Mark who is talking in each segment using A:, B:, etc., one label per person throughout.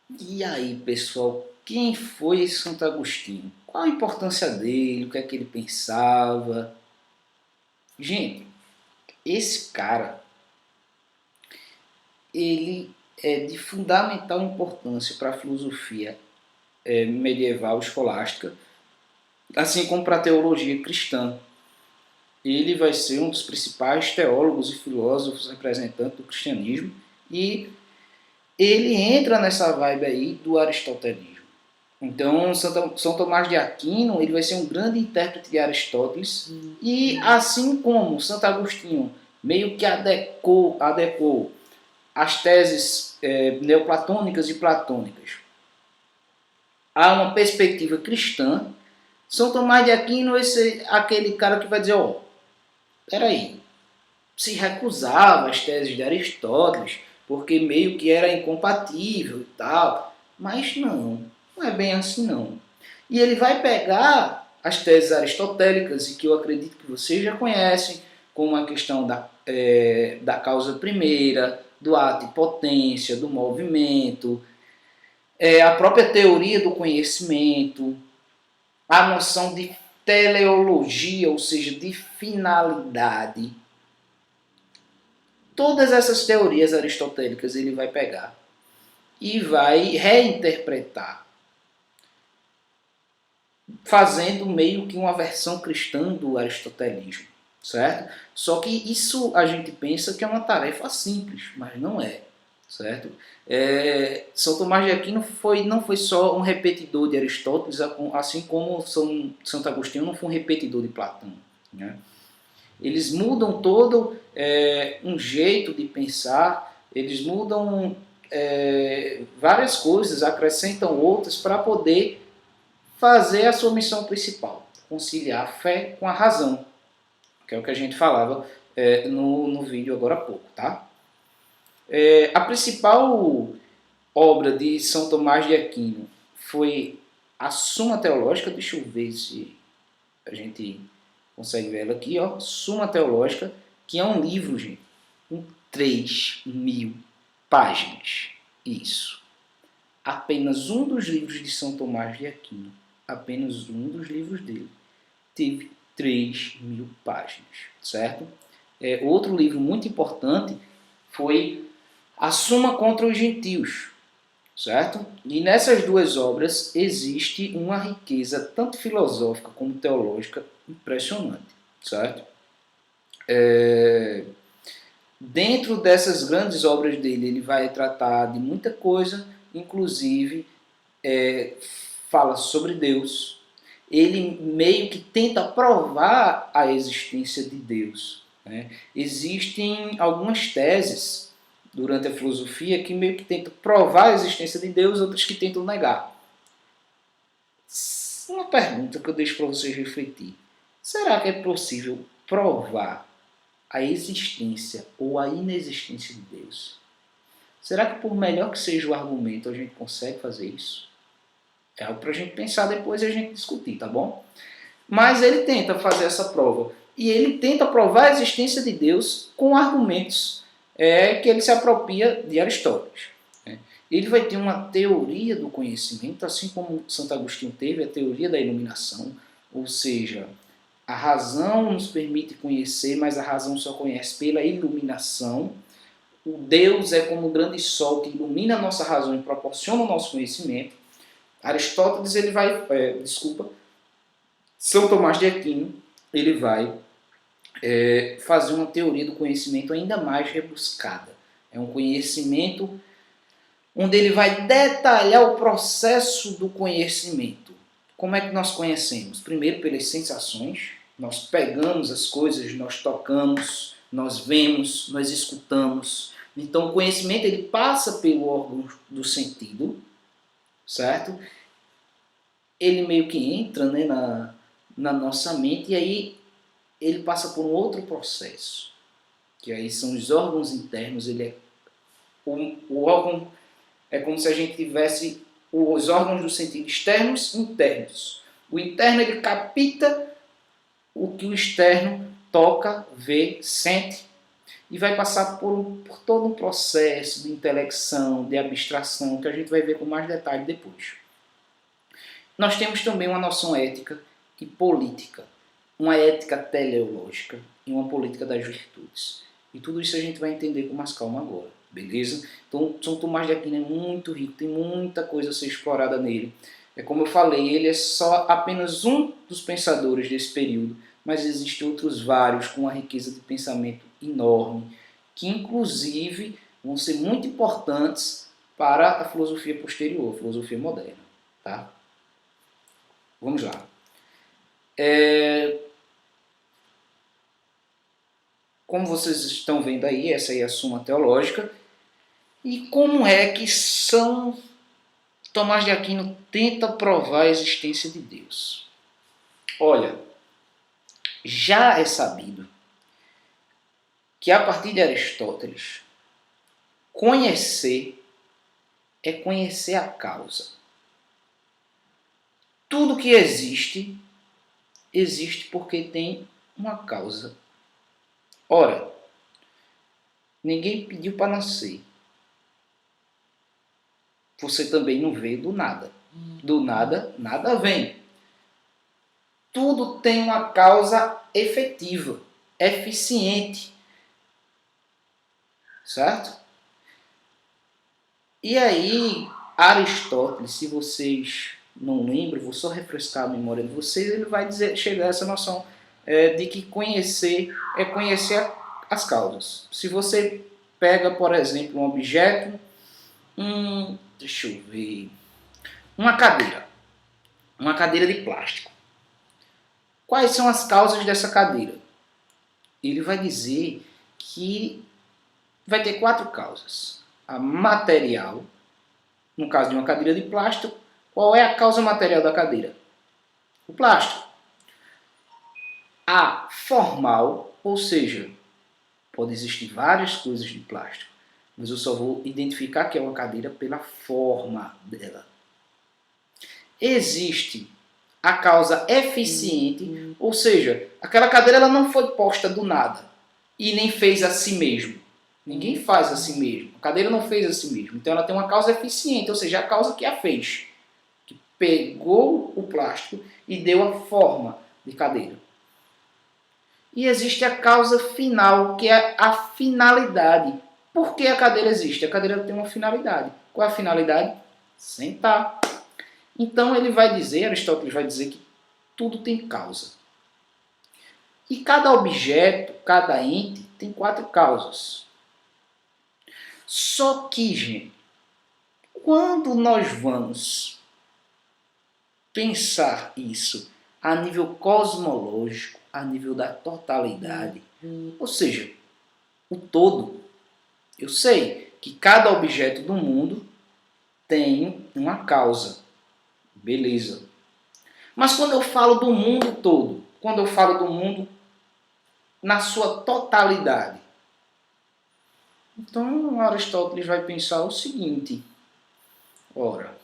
A: E aí, pessoal, quem foi esse Santo Agostinho? Qual a importância dele? O que é que ele pensava? Gente, esse cara, ele é de fundamental importância para a filosofia medieval escolástica, assim como para a teologia cristã. Ele vai ser um dos principais teólogos e filósofos representantes do cristianismo e ele entra nessa vibe aí do aristotelismo. Então, São Tomás de Aquino ele vai ser um grande intérprete de Aristóteles e, assim como Santo Agostinho meio que adequou as teses neoplatônicas e platônicas a uma perspectiva cristã, São Tomás de Aquino é aquele cara que vai dizer, ó, peraí, se recusava às teses de Aristóteles, porque meio que era incompatível e tal. Mas não é bem assim não. E ele vai pegar as teses aristotélicas, e que eu acredito que vocês já conhecem, como a questão da causa primeira, do ato e potência, do movimento, a própria teoria do conhecimento, a noção de teleologia, ou seja, de finalidade. Todas essas teorias aristotélicas ele vai pegar e vai reinterpretar, fazendo meio que uma versão cristã do aristotelismo, certo? Só que isso a gente pensa que é uma tarefa simples, mas não é, certo? São Tomás de Aquino não foi só um repetidor de Aristóteles, assim como Santo Agostinho não foi um repetidor de Platão, né? Eles mudam todo um jeito de pensar, eles mudam várias coisas, acrescentam outras para poder fazer a sua missão principal, conciliar a fé com a razão, que é o que a gente falava no vídeo agora há pouco, tá? A principal obra de São Tomás de Aquino foi a Suma Teológica. Deixa eu ver se a gente consegue ver ela aqui, ó. Suma Teológica, que é um livro, gente, com 3.000 páginas. Isso. Apenas um dos livros de São Tomás de Aquino, apenas um dos livros dele, teve 3.000 páginas, certo? Outro livro muito importante foi A Suma contra os Gentios, certo? E nessas duas obras existe uma riqueza tanto filosófica como teológica impressionante, certo? Dentro dessas grandes obras dele, ele vai tratar de muita coisa, inclusive fala sobre Deus. Ele meio que tenta provar a existência de Deus, né? Existem algumas teses durante a filosofia que meio que tentam provar a existência de Deus, outras que tentam negar. Uma pergunta que eu deixo para vocês refletir. Será que é possível provar a existência ou a inexistência de Deus? Será que por melhor que seja o argumento, a gente consegue fazer isso? É algo para a gente pensar depois e a gente discutir, tá bom? Mas ele tenta fazer essa prova. E ele tenta provar a existência de Deus com argumentos que ele se apropria de Aristóteles. Né? Ele vai ter uma teoria do conhecimento, assim como Santo Agostinho teve a teoria da iluminação, ou seja, a razão nos permite conhecer, mas a razão só conhece pela iluminação. O Deus é como um grande sol que ilumina a nossa razão e proporciona o nosso conhecimento. Aristóteles, ele vai, São Tomás de Aquino, ele vai fazer uma teoria do conhecimento ainda mais rebuscada. É um conhecimento onde ele vai detalhar o processo do conhecimento. Como é que nós conhecemos? Primeiro pelas sensações, nós pegamos as coisas, nós tocamos, nós vemos, nós escutamos. Então o conhecimento ele passa pelo órgão do sentido, certo? Ele meio que entra, né, na nossa mente e aí ele passa por um outro processo, que aí são os órgãos internos. O órgão é como se a gente tivesse os órgãos do sentido externos e internos. O interno ele capta o que o externo toca, vê, sente, e vai passar por todo um processo de intelecção, de abstração, que a gente vai ver com mais detalhe depois. Nós temos também uma noção ética e política, uma ética teleológica e uma política das virtudes. E tudo isso a gente vai entender com mais calma agora, beleza? Então, São Tomás de Aquino é muito rico, tem muita coisa a ser explorada nele. É como eu falei, ele é só apenas um dos pensadores desse período, mas existem outros vários com uma riqueza de pensamento enorme, que inclusive vão ser muito importantes para a filosofia posterior, a filosofia moderna. Tá? Vamos lá. Como vocês estão vendo aí, essa aí é a Suma Teológica. E como é que São Tomás de Aquino tenta provar a existência de Deus? Olha, já é sabido que a partir de Aristóteles, conhecer é conhecer a causa. Tudo que existe, existe porque tem uma causa. Ora, ninguém pediu para nascer. Você também não veio do nada. Do nada, nada vem. Tudo tem uma causa efetiva, eficiente. Certo? E aí, Aristóteles, se vocês não lembram, vou só refrescar a memória de vocês, ele vai chegar a essa noção de que conhecer é conhecer as causas. Se você pega, por exemplo, um objeto, deixa eu ver, uma cadeira de plástico. Quais são as causas dessa cadeira? Ele vai dizer que vai ter 4 causas. A material, no caso de uma cadeira de plástico, qual é a causa material da cadeira? O plástico. A formal, ou seja, pode existir várias coisas de plástico, mas eu só vou identificar que é uma cadeira pela forma dela. Existe a causa eficiente, ou seja, aquela cadeira ela não foi posta do nada e nem fez a si mesmo. Ninguém faz a si mesmo. A cadeira não fez a si mesmo. Então ela tem uma causa eficiente, ou seja, a causa que a fez. Que pegou o plástico e deu a forma de cadeira. E existe a causa final, que é a finalidade. Por que a cadeira existe? A cadeira tem uma finalidade. Qual é a finalidade? Sentar. Então ele vai dizer, Aristóteles vai dizer que tudo tem causa. E cada objeto, cada ente, tem 4 causas. Só que, gente, quando nós vamos pensar isso a nível cosmológico, a nível da totalidade, ou seja, o todo, eu sei que cada objeto do mundo tem uma causa. Beleza. Mas quando eu falo do mundo todo, quando eu falo do mundo na sua totalidade, então Aristóteles vai pensar o seguinte: ora,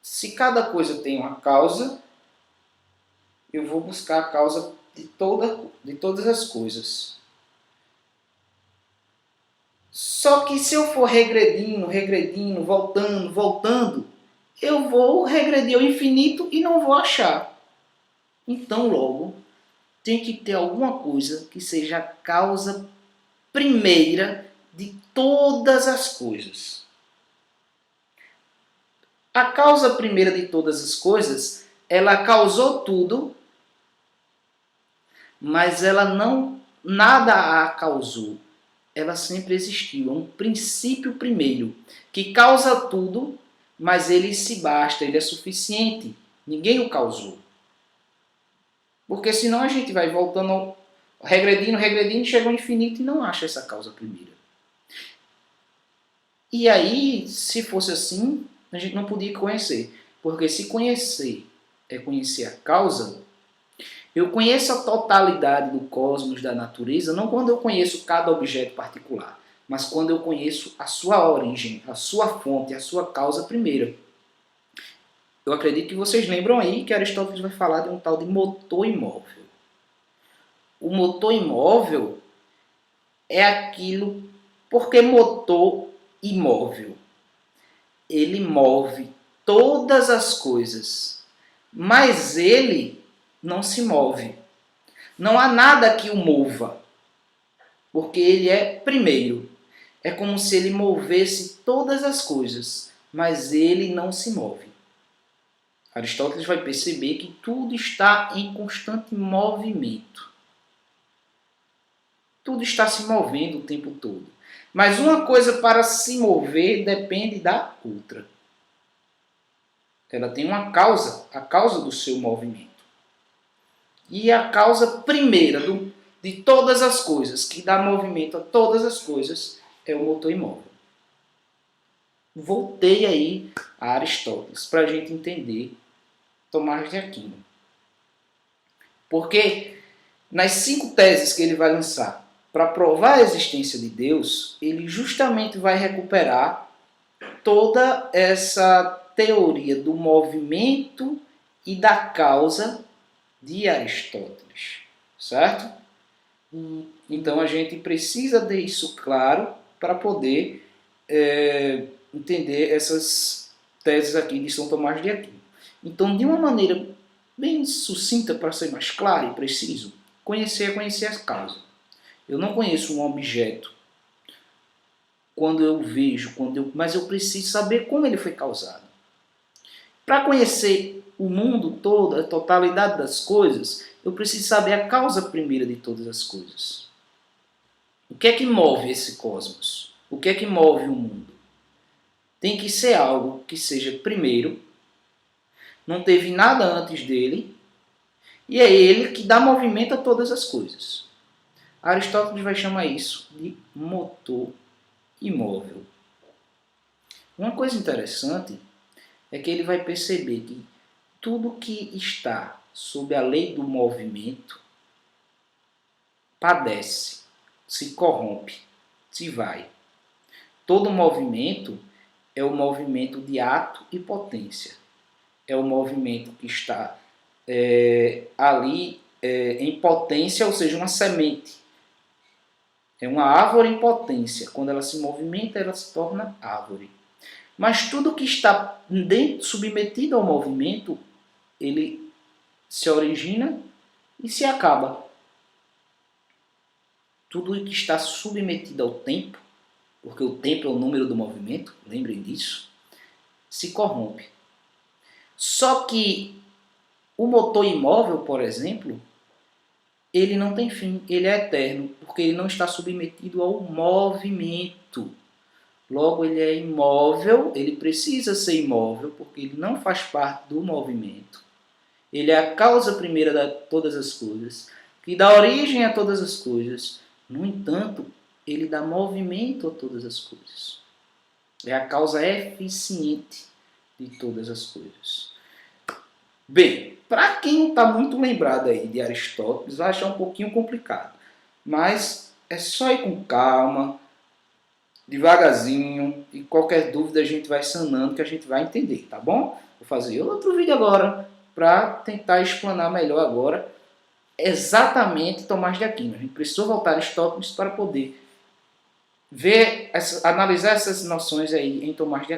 A: se cada coisa tem uma causa, eu vou buscar a causa de todas as coisas. Só que se eu for regredindo, voltando, eu vou regredir ao infinito e não vou achar. Então, logo, tem que ter alguma coisa que seja a causa primeira de todas as coisas. A causa primeira de todas as coisas, ela causou tudo, mas ela nada a causou. Ela sempre existiu. É um princípio primeiro, que causa tudo, mas ele se basta, ele é suficiente. Ninguém o causou. Porque senão a gente vai voltando, regredindo, chega ao infinito e não acha essa causa primeira. E aí, se fosse assim, a gente não podia conhecer. Porque se conhecer é conhecer a causa, eu conheço a totalidade do cosmos, da natureza, não quando eu conheço cada objeto particular, mas quando eu conheço a sua origem, a sua fonte, a sua causa primeira. Eu acredito que vocês lembram aí que Aristóteles vai falar de um tal de motor imóvel. o motor imóvel é aquilo, porque motor imóvel, ele move todas as coisas, mas ele não se move. Não há nada que o mova, porque ele é primeiro. É como se ele movesse todas as coisas, mas ele não se move. Aristóteles vai perceber que tudo está em constante movimento. Tudo está se movendo o tempo todo. Mas uma coisa para se mover depende da outra. Ela tem uma causa, a causa do seu movimento. E a causa primeira de todas as coisas, que dá movimento a todas as coisas, é o motor imóvel. Voltei aí a Aristóteles para a gente entender Tomás de Aquino. Porque nas 5 teses que ele vai lançar para provar a existência de Deus, ele justamente vai recuperar toda essa teoria do movimento e da causa de Aristóteles, certo? Então a gente precisa ter isso claro para poder entender essas teses aqui de São Tomás de Aquino. Então, de uma maneira bem sucinta, para ser mais claro e preciso, conhecer a causa. Eu não conheço um objeto quando eu vejo, mas eu preciso saber como ele foi causado. Para conhecer o mundo todo, a totalidade das coisas, eu preciso saber a causa primeira de todas as coisas. O que é que move esse cosmos? O que é que move o mundo? Tem que ser algo que seja primeiro, não teve nada antes dele, e é ele que dá movimento a todas as coisas. Aristóteles vai chamar isso de motor imóvel. Uma coisa interessante é que ele vai perceber que tudo que está sob a lei do movimento padece, se corrompe, se vai. Todo movimento é o movimento de ato e potência. É o movimento que está ali em potência, ou seja, uma semente. É uma árvore em potência. Quando ela se movimenta, ela se torna árvore. Mas tudo que está submetido ao movimento, ele se origina e se acaba. Tudo que está submetido ao tempo, porque o tempo é o número do movimento, lembrem disso, se corrompe. Só que o motor imóvel, por exemplo, ele não tem fim, ele é eterno, porque ele não está submetido ao movimento. Logo, ele é imóvel, ele precisa ser imóvel, porque ele não faz parte do movimento. Ele é a causa primeira de todas as coisas, que dá origem a todas as coisas. No entanto, ele dá movimento a todas as coisas. É a causa eficiente de todas as coisas. Bem, para quem não está muito lembrado aí de Aristóteles, vai achar um pouquinho complicado. Mas é só ir com calma, devagarzinho, e qualquer dúvida a gente vai sanando que a gente vai entender, tá bom? Vou fazer outro vídeo agora para tentar explanar melhor agora exatamente Tomás de Aquino. A gente precisou voltar a Aristóteles para poder analisar essas noções aí em Tomás de Aquino.